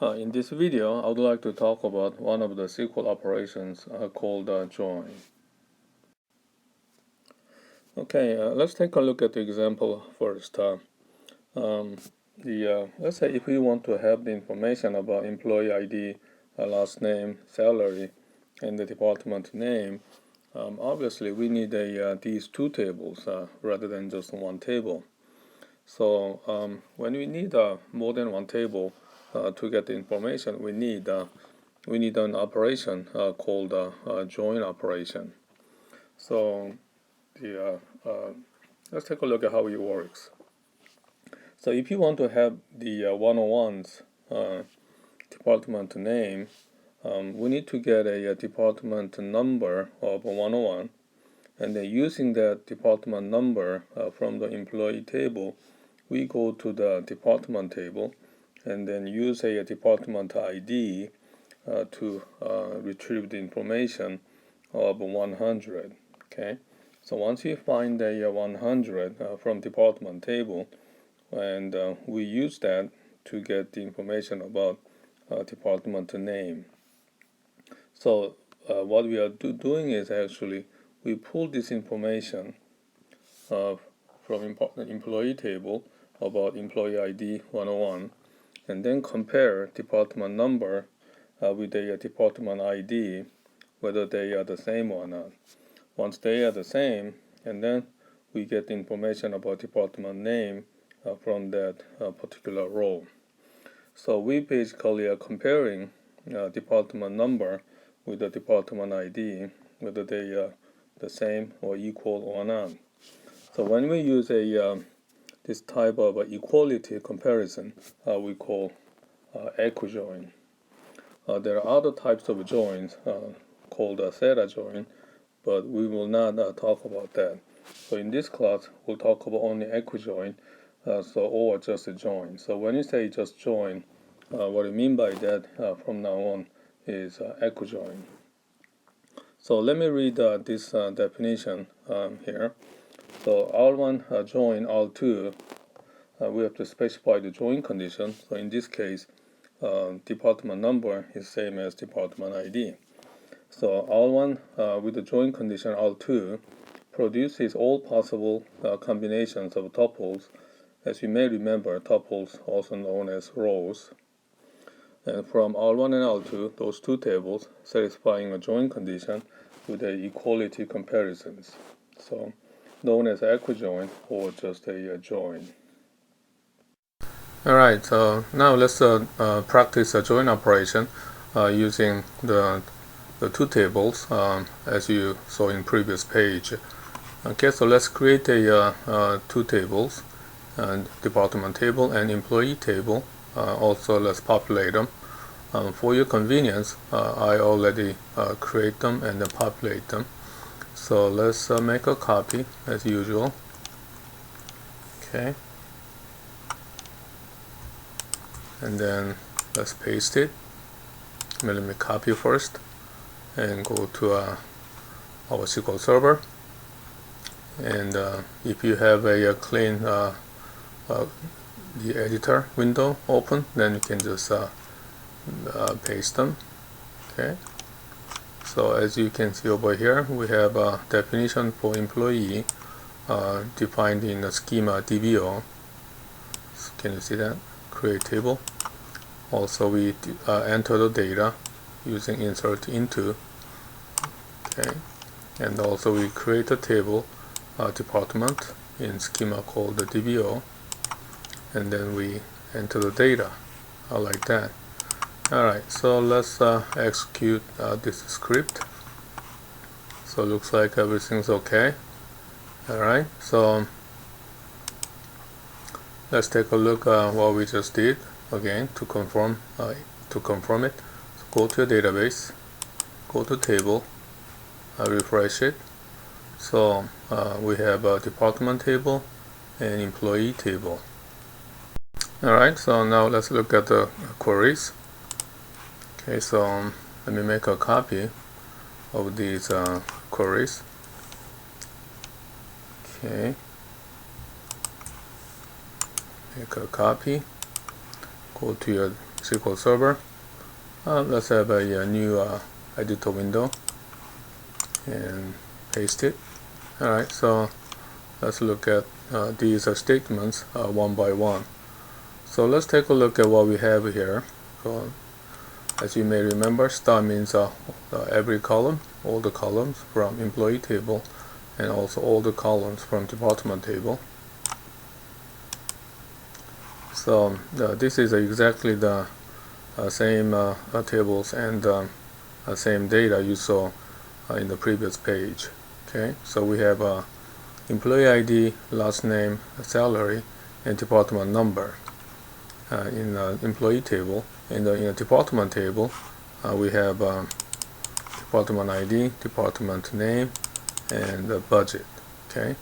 In this video, I would like to talk about one of the SQL operations called join. Okay, let's take a look at the example first. Let's say if we want to have the information about employee ID, last name, salary, and the department name, obviously we need these two tables rather than just one table. So when we need more than one table to get the information, we need an operation called join operation. So let's take a look at how it works. So if you want to have the 101's department name, we need to get a department number of 101, and then using that department number from the employee table, we go to the department table and then use a department ID to retrieve the information of 100. Okay, so once we find a 100 from department table, and we use that to get the information about department name. So what we are doing is actually we pull this information from employee table about employee ID 101, and then compare department number with the department ID, whether they are the same or not. Once they are the same, and then we get the information about department name from that particular row. So we basically are comparing department number with the department ID, whether they are the same or equal or not. So when we use this type of equality comparison, we call equijoin. There are other types of joins called theta join, but we will not talk about that. So in this class, we'll talk about only equijoin, or just a join. So when you say just join, what I mean by that from now on is equijoin. So let me read this definition here. So R1 join R2, we have to specify the join condition. So in this case, department number is same as department ID. So R1 with the join condition R2 produces all possible combinations of tuples. As you may remember, tuples also known as rows. And from R1 and R2, those two tables satisfying a join condition with the equality comparisons. So known as equijoin or just a join. Alright, so now let's practice a join operation using the two tables as you saw in previous page. Okay, so let's create two tables, department table and employee table. Also let's populate them. For your convenience, I already create them and then populate them. So let's make a copy as usual. Okay, and then let's paste it. Let me copy first and go to our SQL server. And if you have a clean the editor window open, then you can just paste them. Okay, so as you can see over here, we have a definition for employee defined in the schema DBO. Can you see that? Create table. Also we enter the data using insert into. Okay, and also we create a table department in schema called the DBO, and then we enter the data like that. Alright, so let's execute this script. So looks like everything's okay. Alright, so let's take a look at what we just did again to confirm it. So go to your database, go to table, refresh it. So we have a department table and employee table. Alright, so now let's look at the queries. Okay, so let me make a copy of these queries. Okay, make a copy, go to your SQL Server. Let's have a new editor window and paste it. Alright, so let's look at these statements one by one. So let's take a look at what we have here. So as you may remember, star means every column, all the columns from employee table, and also all the columns from department table. So this is exactly the same tables and same data you saw in the previous page. Okay, so we have employee ID, last name, salary, and department number in the employee table. In the department table, we have department ID, department name, and the budget. Okay.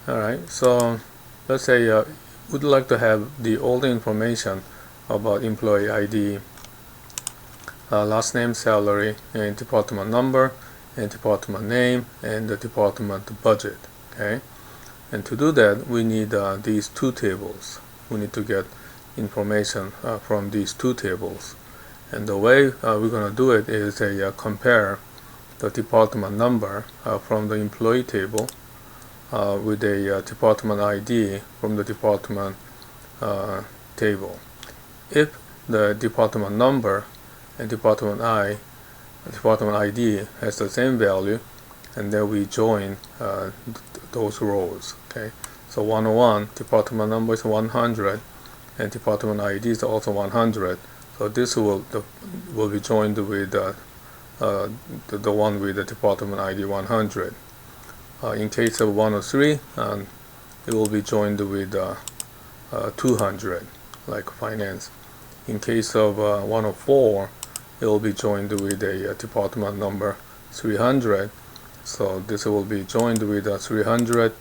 All right. So let's say we'd like to have all the information about employee ID, last name, salary, and department number, and department name, and the department budget. Okay. And to do that, we need these two tables. We need to get information from these two tables. And the way we're going to do it is compare the department number from the employee table with a department ID from the department table. If the department number and department ID has the same value, and then we join those rows. Okay, so 101, department number is 100, and department ID is also 100. So this will be joined with the one with the department ID 100. In case of 103, it will be joined with 200, like finance. In case of 104, it will be joined with a department number 300. So this will be joined with 300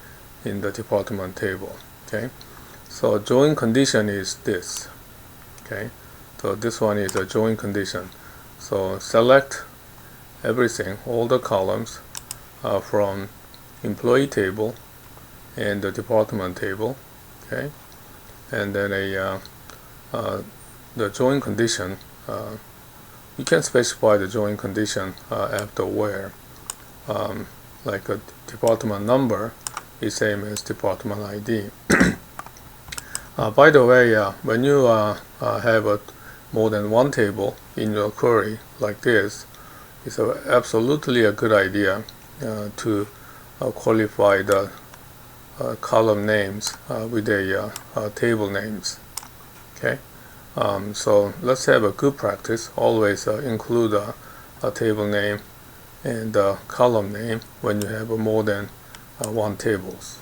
in the department table. Okay. So join condition is this. Okay. So this one is a join condition. So select everything, all the columns from employee table and the department table. Okay. And then the join condition, you can specify the join condition after where. Like a department number is same as department ID. By the way, when you have more than one table in your query like this, it's absolutely a good idea to qualify the column names with table names. Okay, so let's have a good practice. Always include a table name and column name when you have more than one tables.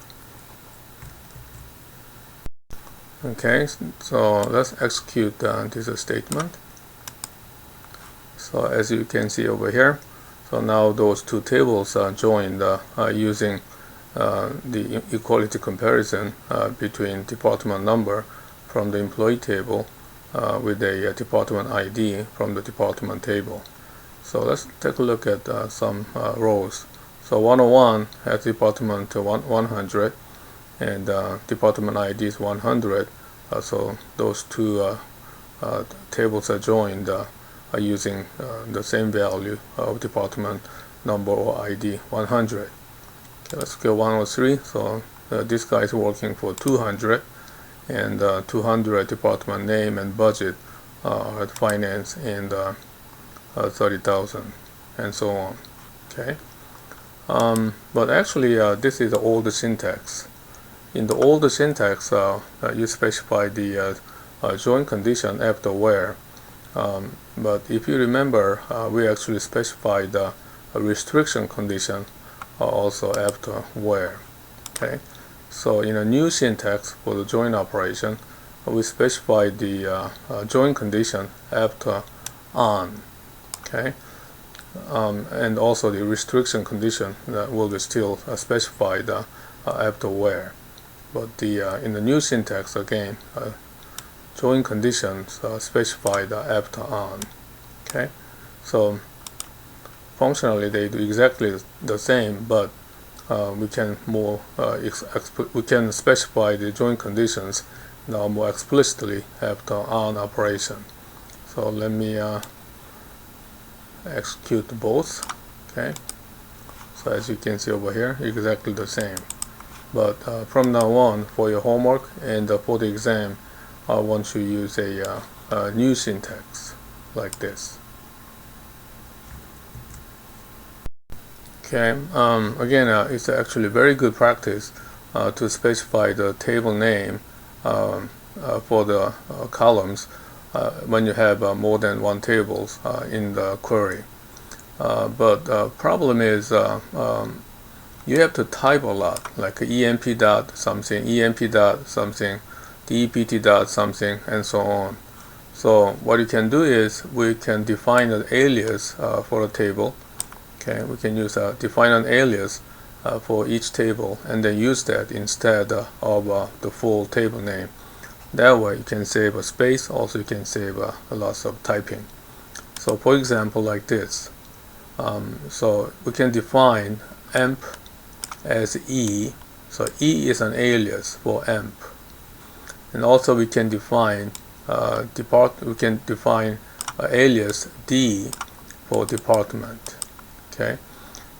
Okay, so let's execute this statement. So as you can see over here, so now those two tables are joined using the equality comparison between department number from the employee table with a department ID from the department table. So let's take a look at some rows. So 101 has department 100 and department ID is 100. So those two tables are joined using the same value of department number or ID 100. Okay, let's go 103. So this guy is working for 200, and 200 department name and budget at finance and 30,000 and so on. Okay, but actually this is the old syntax. In the old syntax, you specify the join condition after where. But if you remember, we actually specified a restriction condition also after where. Okay, so in a new syntax for the join operation, we specify the join condition after on. Okay, and also the restriction condition that will be still specified after where. But in the new syntax again, join conditions specified after on. Okay, so functionally they do exactly the same, but we can more we can specify the join conditions now more explicitly have the on operation. So let me execute both. Okay, so as you can see over here, exactly the same. But from now on, for your homework and for the exam, I want you to use a new syntax like this. Okay, again, it's actually very good practice to specify the table name for the columns when you have more than one tables in the query. But problem is you have to type a lot, like emp dot something, emp dot something, dept dot something, and so on. So what you can do is we can define an alias for a table. Okay, we can use define an alias for each table and then use that instead of the full table name. That way you can save a space, also you can save a lot of typing. So for example, like this. So we can define emp as e. So e is an alias for emp. And also we can define alias d for department. Okay,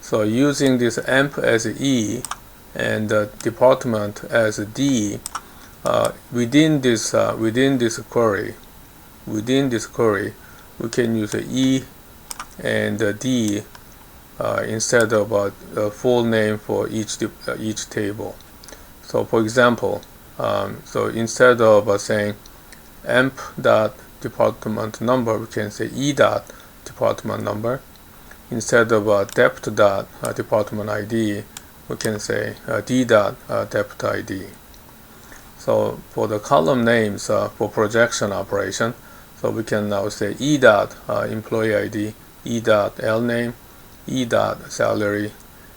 so using this emp as e and department as d within this query, we can use e and d instead of a full name for each table. So for example, so instead of saying emp dot department number, we can say e dot department number. Instead of dept dot department ID, we can say d dot dept ID. So for the column names for projection operation, so we can now say e dot employee ID, e dot L name, e dot salary,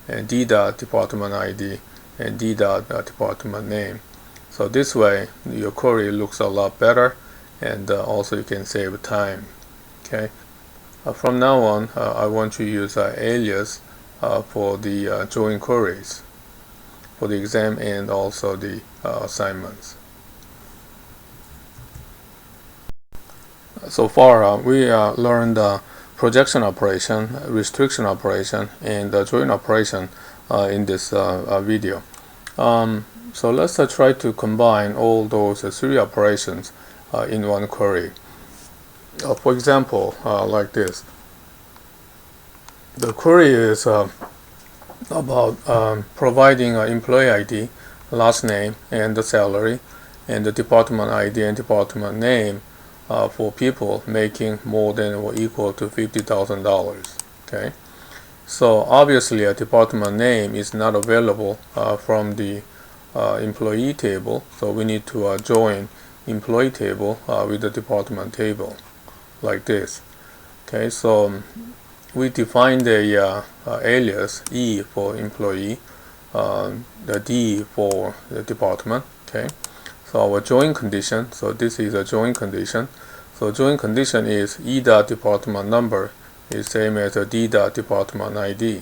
and d dot department ID, and d dot department name. So this way your query looks a lot better, and also you can save time. Okay. From now on, I want to use alias for the join queries for the exam and also the assignments. So far, we learned projection operation, restriction operation, and join operation in this video. So let's try to combine all those three operations in one query. For example, like this. The query is about providing employee ID, last name, and the salary, and the department ID and department name for people making more than or equal to $50,000. Okay, so obviously a department name is not available from the employee table, so we need to join employee table with the department table, like this. Okay, so we define the alias e for employee, the d for the department. Okay, so our join condition, so this is a join condition. So join condition is e dot department number is same as a d dot department ID.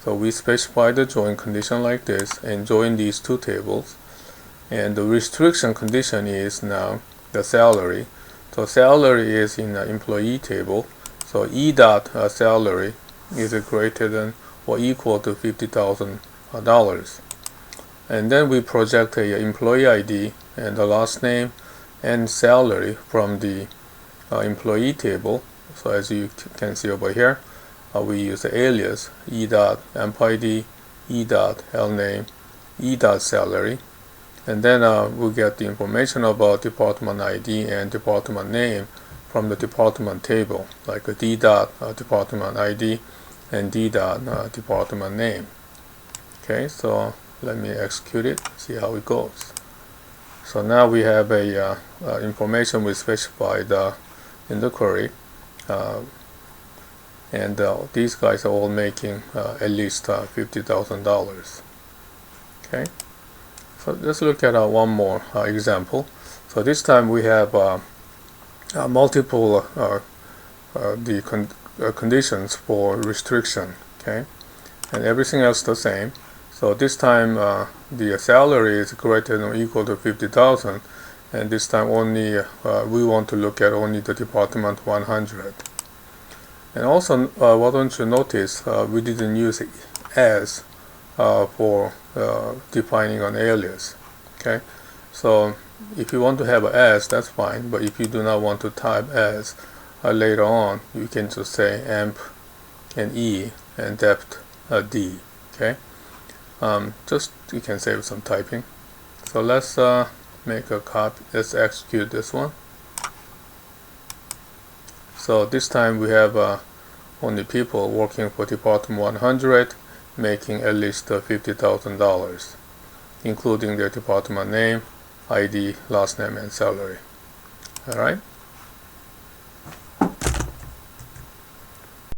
So we specify the join condition like this and join these two tables. And the restriction condition is now the salary. So salary is in the employee table. So e dot salary is greater than or equal to $50,000. And then we project a employee ID and the last name and salary from the employee table. So as you can see over here, we use the alias e dot emp ID, e dot L name, e dot salary. And then we'll get the information about department ID and department name from the department table, like a d dot department ID and d dot department name. Okay, so let me execute it, see how it goes. So now we have a information we specified in the query, and these guys are all making at least $50,000. Okay. So let's look at one more example. So this time we have multiple conditions for restriction. Okay, and everything else the same. So this time the salary is greater than or equal to 50,000, and this time only we want to look at only the department 100. And also why don't you notice we didn't use as for defining an alias. Okay, so if you want to have as, that's fine, but if you do not want to type as later on, you can just say amp and E and depth D. Okay, just you can save some typing. So let's make a copy. Let's execute this one. So this time we have only people working for department 100 making at least $50,000, including their department name, ID, last name, and salary. All right.